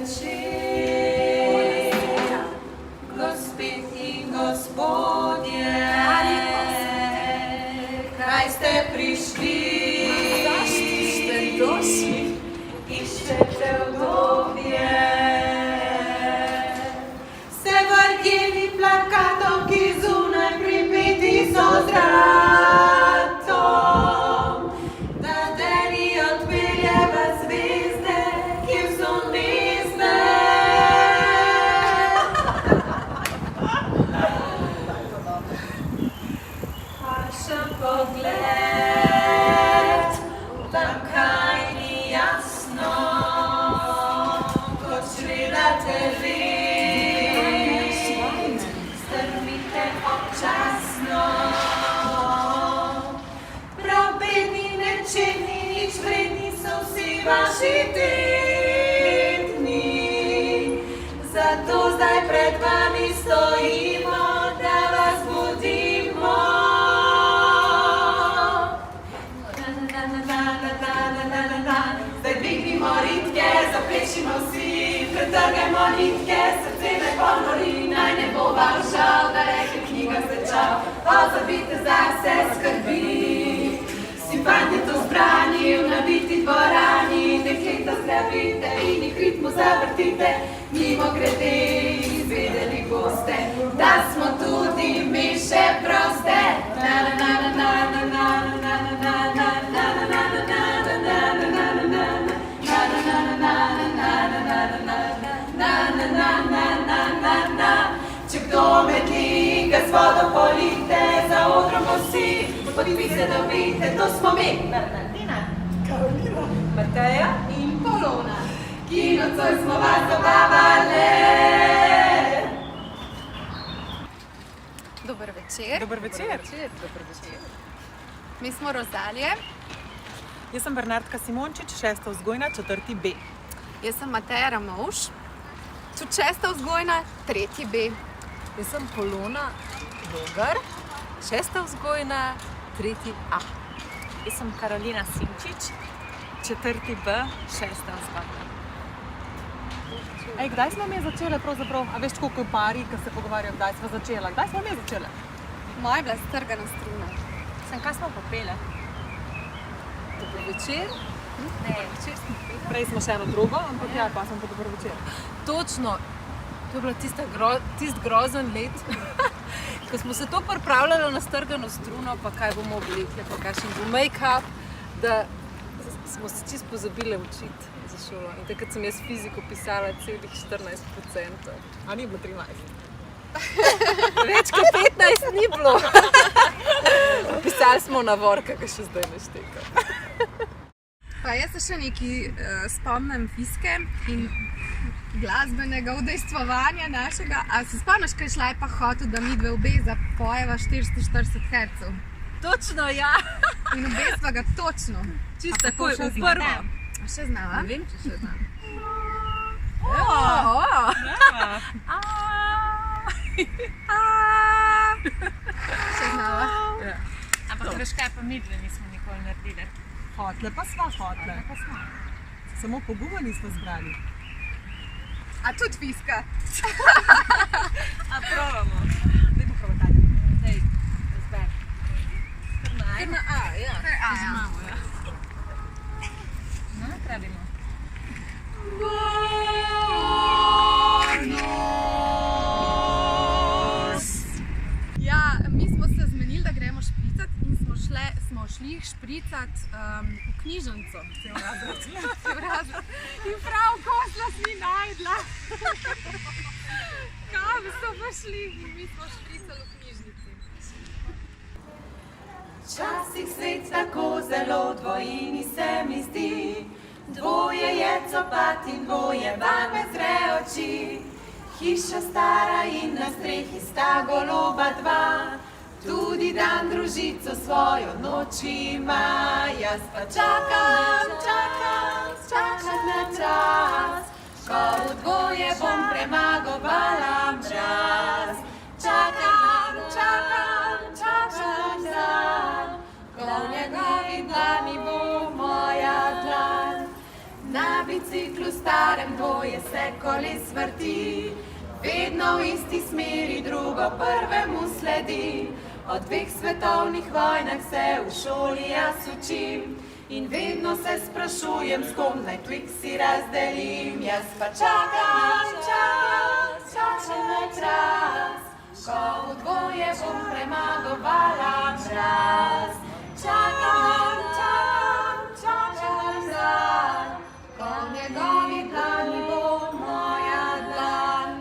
večer, gospe in gospodje, kaj ste prišli? Iščete udobje. Ste vrgeli plakatom, ki zunaj pripeti so zratom, da deni odpelje v zvezde, kjer so mestne. Vašem pogled, tam kaj ni jasno, kot gledate let, strmite občasno. Prav bedni, nečedni, nič vredni so vsi vaši tedni, zato zdaj pred vami stojimo, da vas budimo. Zdaj dvignimo ritke, zaplešimo vsi, pretrgajmo nitke, srce ne ponori, naj ne bo vam žal, da reke knjiga začal. Pozabite zase skrbi, si fantje to zbrani, v nabiti dvorani, dekleta zdravite in jih ritmu zavrtite, mimogrede izvedeli boste, da smo tudi mi še proste. Če kdo medli, ga z vodo polite, za odrom vsi, podpise dobite, to smo mi, Bernardina, Karolina, Mateja in Polona, ki nocoj smo vas zabavali. Dober večer. Dober večer. Mi smo Rozalije. Jaz sem Bernardka Simončič, 6. vzgojna, 4. B. Jaz sem Mateja Ramovš, tudi 6. vzgojna, 3. B. Jaz sem Polona Logar, 6. vzgojna, 3. A. Jaz sem Karolina Simčič, 4. B, 6. vzgojna. Ej, kdaj smo mi začele pravzaprav? A veš, koliko je pari, ki se pogovarjajo, kdaj smo začela? Kdaj smo mi začele? Moja je bila strgana struna. Sem kaj smo popele? Dober večer. Ne, večer smo popele. Prej smo še eno drugo, ampak ja, pa sem pa dober večer. Točno. To je bilo tisti grozen let, ko smo se to pripravljali na strgano struno, pa kaj bomo oblekli, pa kakšen bo make-up, da smo se čisto pozabile učiti za šolo. In takrat sem jaz fiziko pisala celih 14%. A ni bilo 13? Več kot 15 ni bilo. Pisali smo navor, kakor še zdaj ne šteka. Pa jaz se še nekaj spomnim fiske in glasbenega udejstvovanja našega. A se spomniš, kaj šla je pa hotel, da midve obe zapojeva 440 Hz? Točno, ja. In obe sva ga točno. Čisto takoj v prvo. A še znava? Ne vem, če še znam. Še znava? Ampak veš kaj, pa midve nismo nikoli naredili. Hotle pa sva hotle. Samo poguma nismo zbrali. A tudi fiska? A probamo. Daj bo probati. Dej, zdaj. Kar na A, ja. Kar A, ja. Imamo, ja. No, pravimo. Ja, mi smo se zmenili, da gremo špricat in smo šli špricat v knjižnico. Cel razred. In prav kosla si najdla. Kam so pa šli in mi smo špricali v knjižnici. Včasih svet tako zelo dvojini se mi zdi, dvoje je copat in dvoje vame zre oči. Hiša stara in na strehi sta goloba dva, tudi dan družico svojo noč ima. Jaz pa čakam na čas, ko v dvoje bom premagovala mraz. Čakam dan, ko v njegovi dlani bo moja dlan. Na biciklu starem dvoje se koles vrti, vedno v isti smeri, drugo prvemu sledi. Od dveh svetovnih vojnah se v šoli jaz učim in vedno se sprašujem, s kom naj Twixi razdelim. Jaz pa čakam na čas, ko v dvoje bom premagovala mraz. Čakam dan, ko v njegovi dlani bo moja dlan.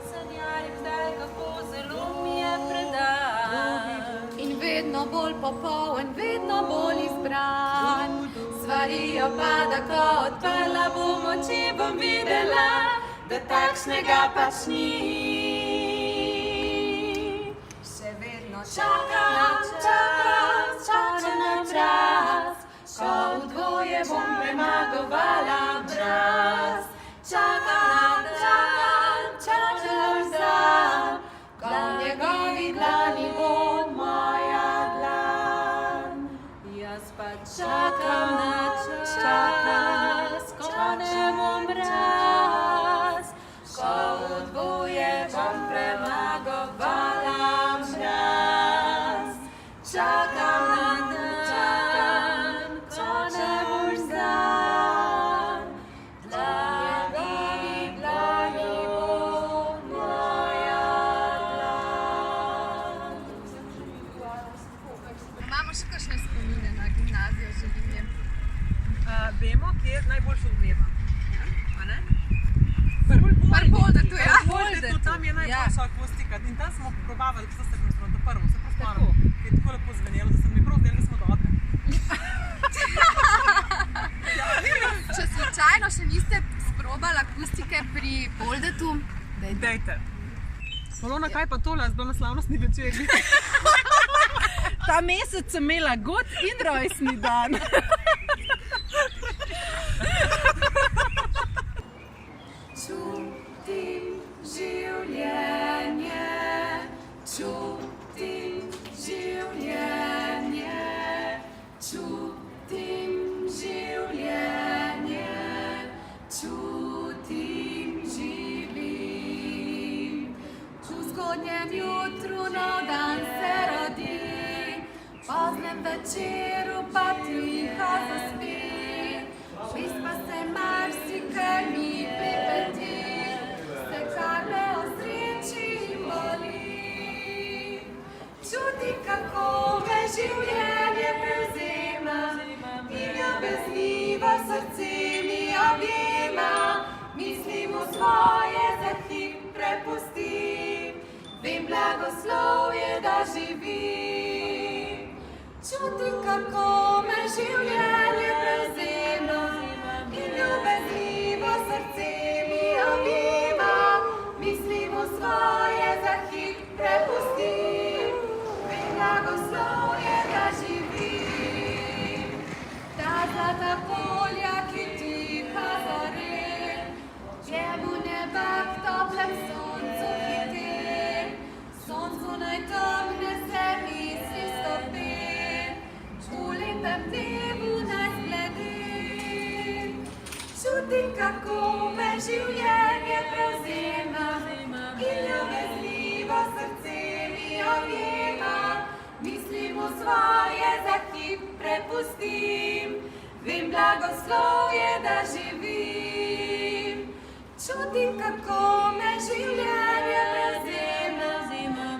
Sanjarim zdaj, kako zelo mi je predan. In vedno bolj popoln, vedno bolj izbran. Svarijo pa, da ko odprla bom oči, bom videla, da takšnega pač ni. Še vedno čakam na čas, ko v dvoje bom premagovala mraz. Čakam dan, ko v njegovi dlani bo moja dlan. Jaz pa čakam na čas, ko ne bom mraz, Ko v dvoje bom premagovala mraz. Čakam na dan, ko ne boš znan. Dlani bo moja dlan. Imamo še kakšne spomine na gimnazijo Želimlje? Vemo, kje je najboljše odmeva. A ne? Poldetu, ja. Poldetu, tam je najboljša akustika. In tam smo probavali, ko ste smo to prvo, se prav spomnim, ki je tako lepo zvenelo, da se mi prav zdelo, da smo dobre. Če slučajno še niste sprobali akustike pri Poldetu, Dejte. Polona, kaj pa tole, zdaj na slavnostni večerji? Ta mesec sem imela god in rojstni dan. Čutim življenje, čutim življenje, čutim življenje, čutim živim. V zgodnjem jutru nov dan se rodi, poznem večeru pa tiho zaspi. Vmes pa se marsikaj mi pripeti, se kar me o sreči boli. Čutim, kako me življenje prevzema in ljubeznivo srce mi objema. Mislim v svoje za hip prepustim, vem blagoslovje, da živim. Čutim, kako me življenje prevzema in ljubeznivo srce mi objema. Mislim v svoje za hip prepustim, vem blagoslovje, da živim. Ta zlata polja, ki tiha zore, jemu neba k toplem soncu hiti. Soncu naj temne se misli stopi, v lepem dnevu naj zbledi. Čutim, kako me življenje prevzema in ljubeznivo srce mi objema. Mislim v svoje za hip prepustim, vem blagoslovje, da živim. Čutim, kako me življenje prevzema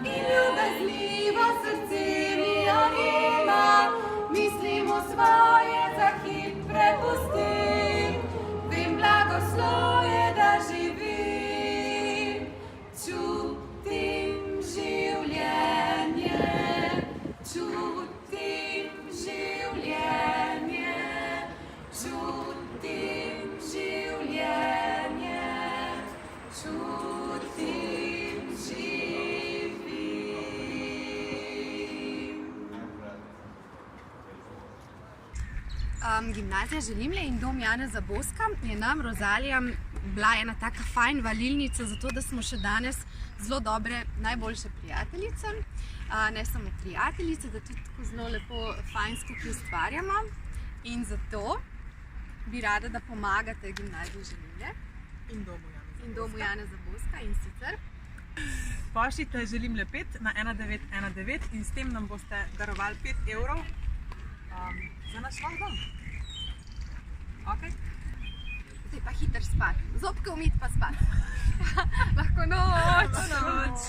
in ljubeznivo srce mi objema. Mislim v svoje za hip prepustim, vem blagoslovje, da živim. Čutim življenje, čutim življenje, čutim življenje, čutim živim. Gimnazija Želimlje in dom Janeza Boska je nam, Rozalijam, bila ena taka fajn valilnica, zato da smo še danes zelo dobre, najboljše prijateljice. Ne samo prijateljice, da tudi tako zelo lepo, fajn skupaj ustvarjamo. In zato bi rada, da pomagate Gimnaziji Želimlje In domu Janeza. in domu Janeza Boska in sicer. Pošljite želim le 5 na 1919 in s tem nam boste darovali 5 evrov za naš nov dom. Okay? Zdaj pa hiter spat, zobke umit pa spat. Lahko noč. Noč.